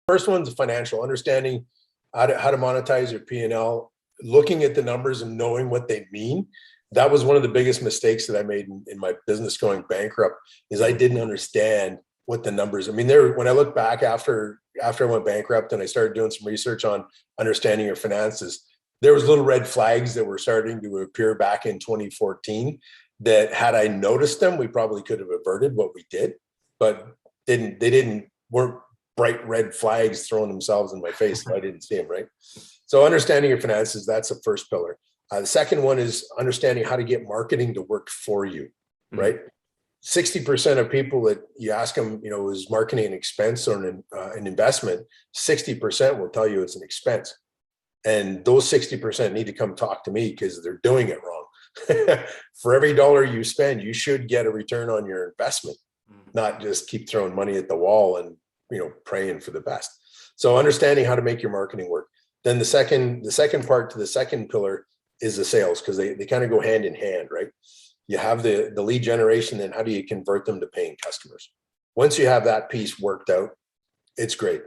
First one's financial, understanding how to monetize your P&L, looking at the numbers and knowing what they mean. That was one of the biggest mistakes that I made in my business going bankrupt, is I didn't understand what the numbers. I mean, when I look back after I went bankrupt and I started doing some research on understanding your finances, there was little red flags that were starting to appear back in 2014 that, had I noticed them, we probably could have averted what we did, but weren't bright red flags throwing themselves in my face, so I didn't see them, right? So understanding your finances, that's the first pillar. The second one is understanding how to get marketing to work for you, right? 60% of people that you ask them, is marketing an expense or an investment, 60% will tell you it's an expense. And those 60% need to come talk to me because they're doing it wrong. For every dollar you spend, you should get a return on your investment, not just keep throwing money at the wall and, praying for the best. So understanding how to make your marketing work. Then the second part to the second pillar is the sales, because they kind of go hand in hand, right? You have the lead generation, then how do you convert them to paying customers? Once you have that piece worked out, it's great.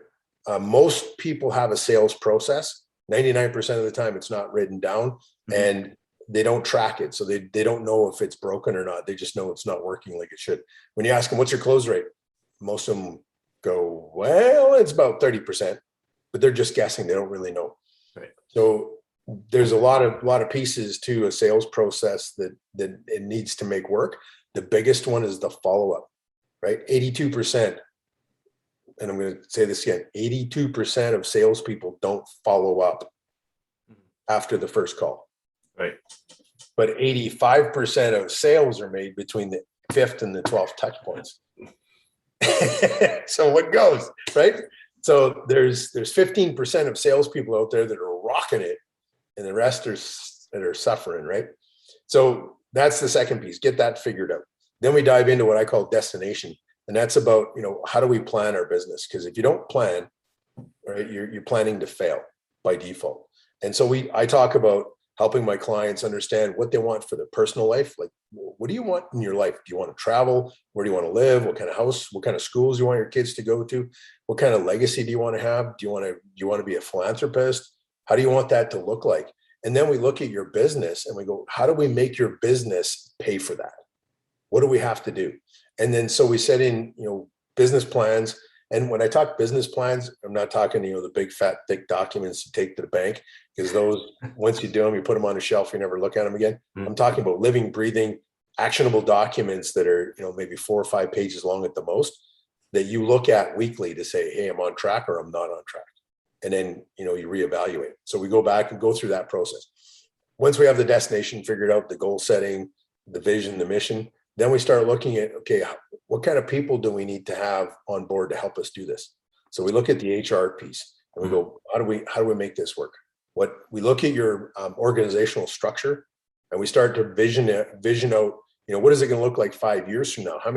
Most people have a sales process. 99% of the time it's not written down, and they don't track it. So they don't know if it's broken or not. They just know it's not working like it should. When you ask them, what's your close rate? Most of them go, well, it's about 30%, but they're just guessing. They don't really know. Right. So there's a lot of pieces to a sales process that it needs to make work. The biggest one is the follow-up, right? 82%, and I'm going to say this again, 82% of salespeople don't follow up after the first call. Right. But 85% of sales are made between the 5th and the 12th touch points. So what goes, right? So there's 15% of salespeople out there that are rocking it, and the rest are suffering, right? So that's the second piece. Get that figured out. Then we dive into what I call destination, and that's about, how do we plan our business? Because if you don't plan, right, you're planning to fail by default. And so I talk about helping my clients understand what they want for their personal life. Like, what do you want in your life? Do you want to travel? Where do you want to live? What kind of house? What kind of schools do you want your kids to go to? What kind of legacy do you want to have? Do you want to be a philanthropist? How do you want that to look like? And then we look at your business and we go, how do we make your business pay for that? What do we have to do? And then so we set in, business plans. And when I talk business plans, I'm not talking, the big fat thick documents you take to the bank, because those, once you do them, you put them on a shelf, you never look at them again. I'm talking about living, breathing, actionable documents that are, maybe 4 or 5 pages long at the most, that you look at weekly to say, hey, I'm on track or I'm not on track. And then, you reevaluate. So we go back and go through that process. Once we have the destination figured out, the goal setting, the vision, the mission, then we start looking at, okay, what kind of people do we need to have on board to help us do this? So we look at the HR piece and we go, how do we make this work? We look at your organizational structure, and we start to vision out, what is it going to look like 5 years from now? How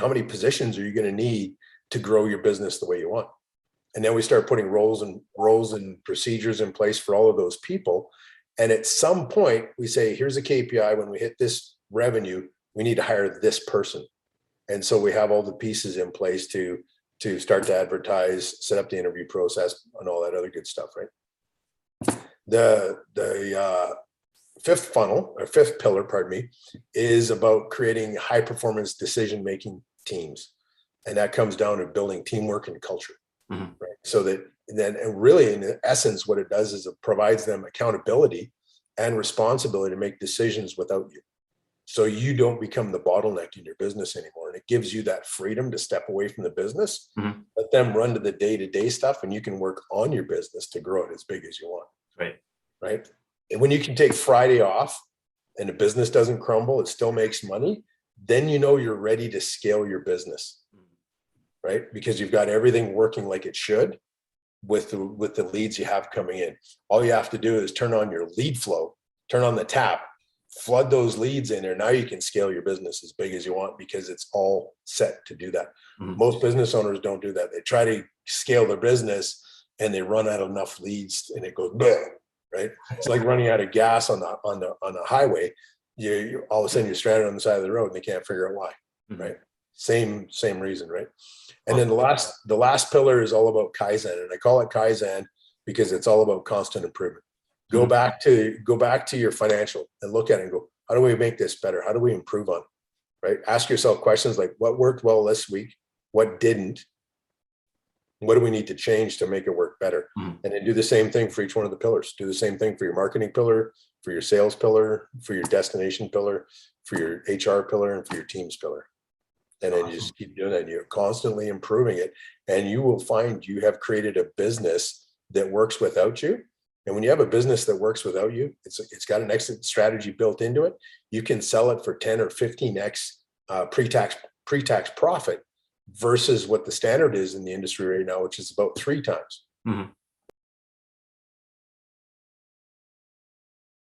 many positions are you going to need to grow your business the way you want? And then we start putting roles and procedures in place for all of those people. And at some point we say, here's a KPI. When we hit this revenue, we need to hire this person. And so we have all the pieces in place to start to advertise, set up the interview process, and all that other good stuff, right? The fifth pillar, is about creating high performance decision-making teams. And that comes down to building teamwork and culture. Right? So that then, and really in essence, what it does is it provides them accountability and responsibility to make decisions without you. So you don't become the bottleneck in your business anymore. And it gives you that freedom to step away from the business, let them run to the day-to-day stuff, and you can work on your business to grow it as big as you want. Right. And when you can take Friday off and the business doesn't crumble, it still makes money, then you're ready to scale your business. Right? Because you've got everything working like it should with the leads you have coming in. All you have to do is turn on your lead flow, turn on the tap, flood those leads in there. Now you can scale your business as big as you want, because it's all set to do that. Most business owners don't do that. They try to scale their business and they run out of enough leads and it goes boom, right? It's like running out of gas on the highway. You all of a sudden you're stranded on the side of the road and they can't figure out why, right? Same reason, right? And then the last pillar is all about Kaizen, and I call it Kaizen because it's all about constant improvement. Go back to your financial and look at it and go, how do we make this better? How do we improve on it? Right? Ask yourself questions like, what worked well this week? What didn't? What do we need to change to make it work better? And then do the same thing for each one of the pillars. Do the same thing for your marketing pillar, for your sales pillar, for your destination pillar, for your HR pillar, and for your teams pillar. And then you just keep doing that. You're constantly improving it. And you will find you have created a business that works without you. And when you have a business that works without you, it's got an exit strategy built into it. You can sell it for 10 or 15x pre-tax profit versus what the standard is in the industry right now, which is about 3 times.